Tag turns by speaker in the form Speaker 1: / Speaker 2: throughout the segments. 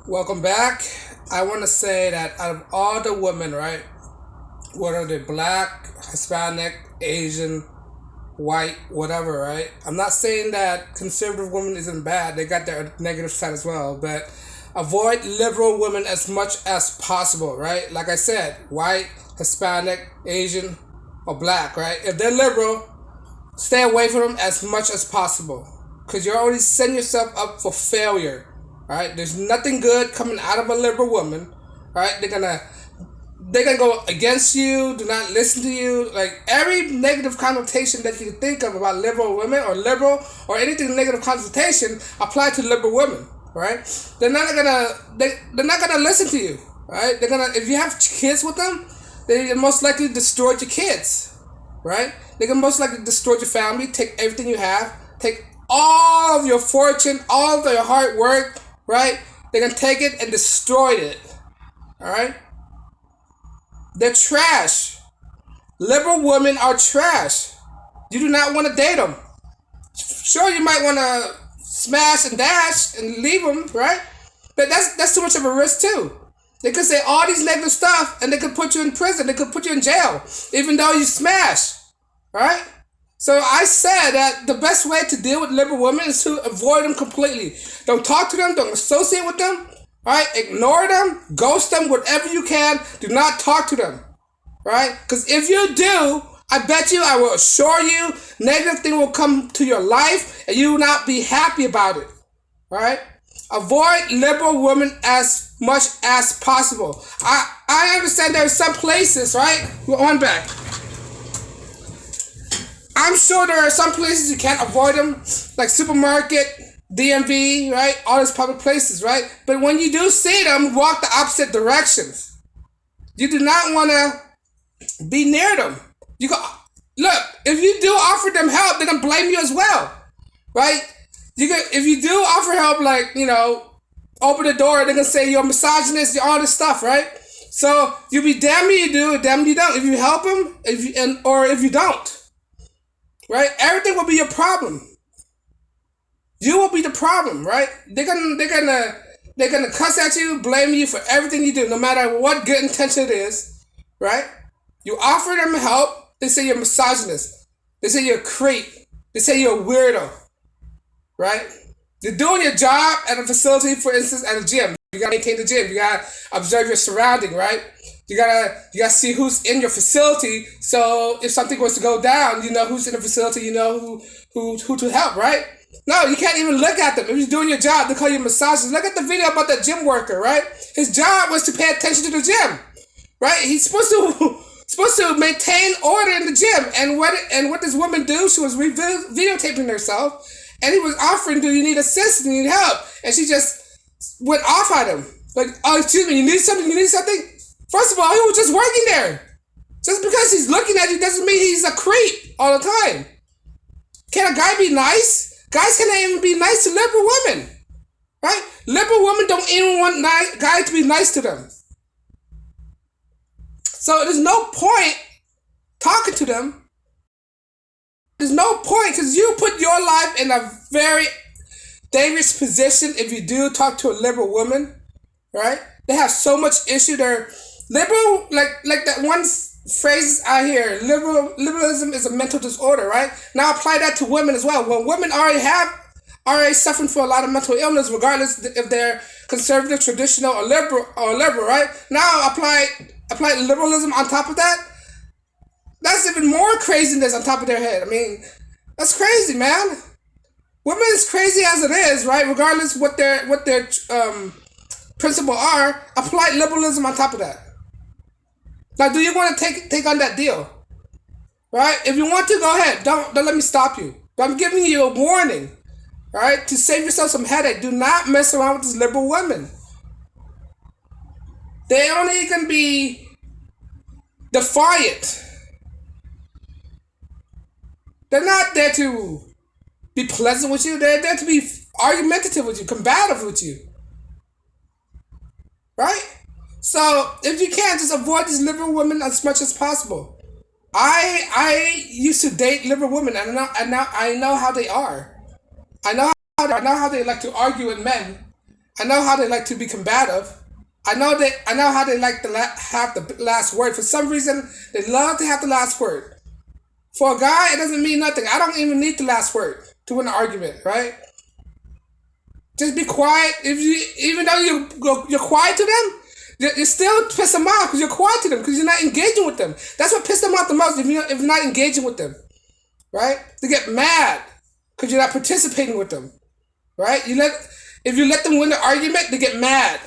Speaker 1: Welcome back. I want to say that out of all the women, right, whether they're black, Hispanic, Asian, white, whatever, right? I'm not saying that conservative women isn't bad. They got their negative side as well, but avoid liberal women as much as possible, right? Like I said, white, Hispanic, Asian, or black, right? If they're liberal, stay away from them as much as possible because you're already setting yourself up for failure. Right? There's nothing good coming out of a liberal woman. Right? They're gonna go against you. Do not listen to you. Like every negative connotation that you can think of about liberal women or liberal or anything negative connotation apply to liberal women. Right? They're not gonna listen to you. Right? They're gonna if you have kids with them, they most likely destroy your kids. Right? They can most likely destroy your family, take everything you have, take all of your fortune, all of your hard work, right? They're gonna take it and destroy it. Alright? They're trash. Liberal women are trash. You do not want to date them. Sure, you might want to smash and dash and leave them, right? But that's too much of a risk too. They could say all these negative stuff and they could put you in prison. They could put you in jail, even though you smash. Right? So I said that the best way to deal with liberal women is to avoid them completely. Don't talk to them. Don't associate with them. Right? Ignore them. Ghost them. Whatever you can. Do not talk to them. Right? Because if you do, I bet you, I will assure you, negative thing will come to your life and you will not be happy about it. Right? Avoid liberal women as much as possible. I understand there are some places, right? One back. I'm sure there are some places you can't avoid them, like supermarket, DMV, right? All these public places, right? But when you do see them, walk the opposite directions. You do not want to be near them. You go, look, if you do offer them help, they're gonna blame you as well, right? If you do offer help, like open the door, they're gonna say you're a misogynist, you're all this stuff, right? So you be damned if you do, damned if you don't. If you help them, or if you don't. Right? Everything will be your problem. You will be the problem, right? They're gonna cuss at you, blame you for everything you do, no matter what good intention it is, right? You offer them help, they say you're a misogynist. They say you're a creep. They say you're a weirdo, right? You're doing your job at a facility, for instance, at a gym. You gotta maintain the gym. You gotta observe your surrounding, right? You gotta see who's in your facility. So if something was to go down, you know who's in the facility. You know who to help, right? No, you can't even look at them. If you're doing your job, they call you massages. Look at the video about that gym worker, right? His job was to pay attention to the gym, right? He's supposed to maintain order in the gym. And what this woman do? She was videotaping herself, and he was offering, "Do you need assistance? You need help?" And she just went off at him, like, "Oh, excuse me, you need something? You need something?" First of all, he was just working there. Just because he's looking at you doesn't mean he's a creep all the time. Can a guy be nice? Guys cannot even be nice to liberal women, right? Liberal women don't even want guys to be nice to them. So there's no point talking to them. There's no point because you put your life in a very dangerous position if you do talk to a liberal woman, right? They have so much issue. They're liberal, like that one phrase I hear. Liberalism is a mental disorder, right? Now apply that to women as well. When women already suffering from a lot of mental illness, regardless if they're conservative, traditional, or liberal, right? Now apply liberalism on top of that. That's even more craziness on top of their head. I mean, that's crazy, man. Women is crazy as it is, right? Regardless what their principle are, apply liberalism on top of that. Now, do you want to take on that deal? Right? If you want to, go ahead. Don't let me stop you. But I'm giving you a warning. Right? To save yourself some headache. Do not mess around with these liberal women. They only can be defiant. They're not there to be pleasant with you. They're there to be argumentative with you, combative with you. Right? So if you can, just avoid these liberal women as much as possible. I used to date liberal women, and I know how they are. I know how they like to argue with men, I know how they like to be combative. I know how they like to have the last word. For some reason, they love to have the last word. For a guy, it doesn't mean nothing. I don't even need the last word to win an argument, right? Just be quiet. If you, even though you're quiet to them, you still piss them off because you're quiet to them because you're not engaging with them. That's what pisses them off the most. If you're not engaging with them, right? They get mad because you're not participating with them, right? If you let them win the argument, they get mad.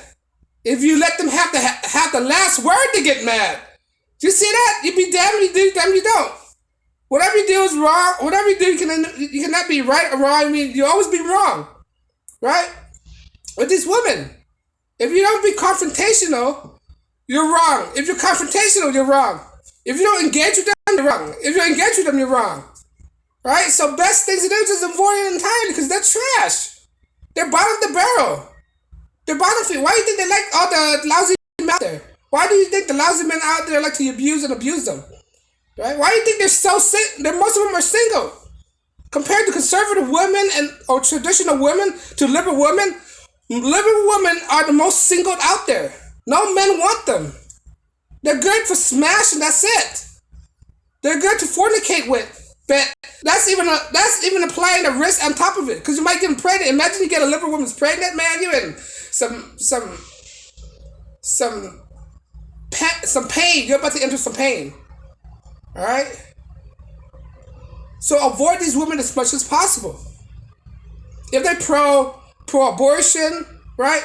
Speaker 1: If you let them have the last word, they get mad. Do you see that? You be damned you do, damn you don't. Whatever you do is wrong. Whatever you do, you cannot be right or wrong. I mean, you always be wrong, right? With these women, if you don't be confrontational, you're wrong. If you're confrontational, you're wrong. If you don't engage with them, you're wrong. If you engage with them, you're wrong, right? So best thing to do is just avoid it entirely because they're trash. They're bottom of the barrel. They're bottom feed. Why do you think they like all the lousy men out there? Why do you think the lousy men out there like to abuse them? Right? Why do you think they're so sick? Most of them are single. Compared to conservative women or traditional women to liberal women are the most singled out there. No men want them. They're good for smash and that's it. They're good to fornicate with. But that's even applying a risk on top of it. Because you might get pregnant. Imagine you get a liberal woman's pregnant, man, you're in some pain. You're about to enter some pain. Alright? So avoid these women as much as possible. If they're pro-abortion, right?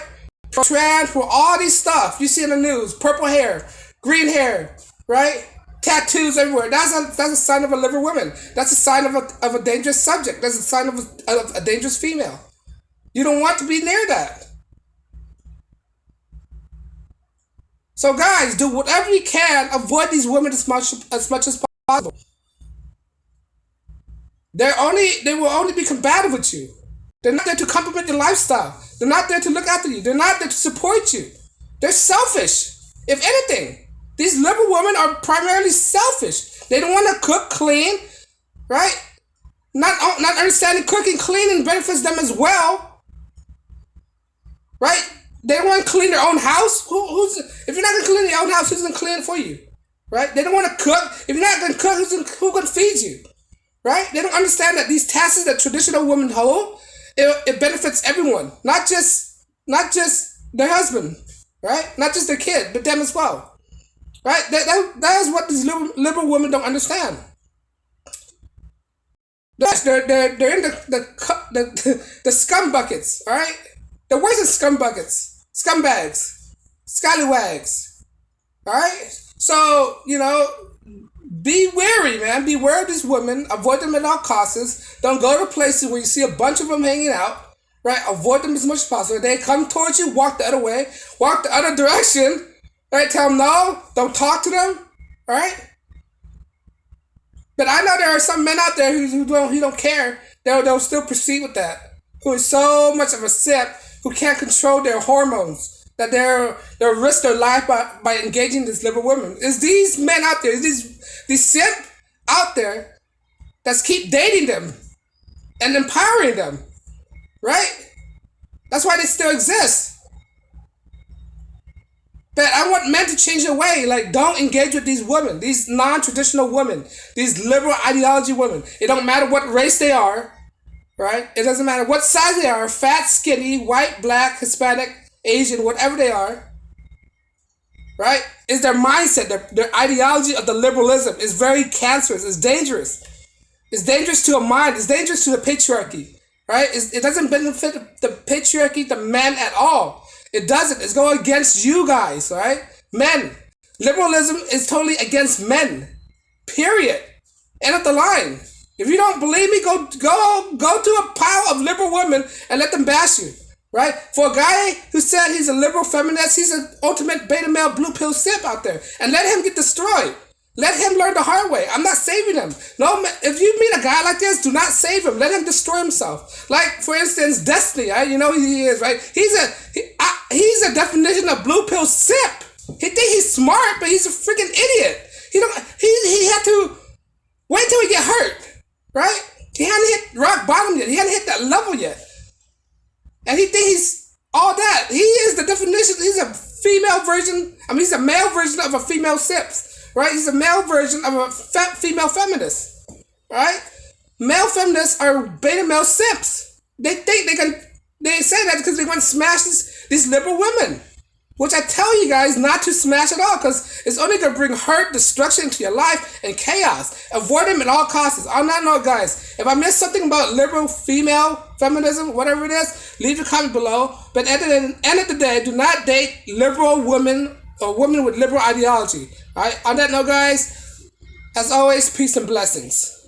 Speaker 1: Pro-trans, pro all these stuff you see in the news, purple hair, green hair, right? Tattoos everywhere. That's a sign of a liberal woman. That's a sign of a dangerous subject. That's a sign of a dangerous female. You don't want to be near that. So guys, do whatever you can. Avoid these women as much as possible. They will only be combative with you. They're not there to complement your lifestyle. They're not there to look after you. They're not there to support you. They're selfish. If anything, these liberal women are primarily selfish. They don't want to cook, clean, right? Not understanding cooking, cleaning benefits them as well, right? They don't want to clean their own house. If you're not going to clean your own house, who's going to clean it for you, right? They don't want to cook. If you're not going to cook, who's going to feed you, right? They don't understand that these tasks that traditional women hold, it benefits everyone, not just their husband, right? Not just their kid, but them as well, right? That is what these liberal women don't understand. They're in the scum buckets, all right? The worst is scum buckets, scumbags, scallywags, all right? So be wary, man. Be wary of these women. Avoid them at all costs. Don't go to places where you see a bunch of them hanging out, right? Avoid them as much as possible. If they come towards you, walk the other way. Walk the other direction, right? Tell them no. Don't talk to them, all right? But I know there are some men out there who don't care. They'll still proceed with that. Who is so much of a simp who can't control their hormones that they'll risk their life by engaging these liberal women. It's these men out there, these simp out there that's keep dating them and empowering them, right? That's why they still exist. But I want men to change their way. Like, don't engage with these women, these non-traditional women, these liberal ideology women. It don't matter what race they are, right? It doesn't matter what size they are, fat, skinny, white, black, Hispanic, Asian, whatever they are, right? It's their mindset, their ideology of the liberalism is very cancerous. It's dangerous. It's dangerous to a mind. It's dangerous to the patriarchy, right? It doesn't benefit the patriarchy, the men at all. It doesn't. It's going against you guys, right? Men. Liberalism is totally against men. Period. End of the line. If you don't believe me, go to a pile of liberal women and let them bash you. Right? For a guy who said he's a liberal feminist, he's an ultimate beta male blue pill simp out there. And let him get destroyed. Let him learn the hard way. I'm not saving him. No, if you meet a guy like this, do not save him. Let him destroy himself. Like, for instance, Destiny, right? You know who he is, right? He's a definition of blue pill simp. He think he's smart, but he's a freaking idiot. He had to wait till he get hurt, right? He hadn't hit rock bottom yet. He hadn't hit that level yet. And he thinks all that. He is the definition. He's a female version. I mean, he's a male version of a female simps, right? He's a male version of a female feminist, right? Male feminists are beta male simps. They think they can. They say that because they want to smash these liberal women, which I tell you guys not to smash at all, because it's only going to bring hurt, destruction into your life, and chaos. Avoid them at all costs. On that note, guys, if I missed something about liberal female feminism, whatever it is, leave a comment below. But at the end of the day, do not date liberal women or women with liberal ideology. All right. On that note, guys, as always, peace and blessings.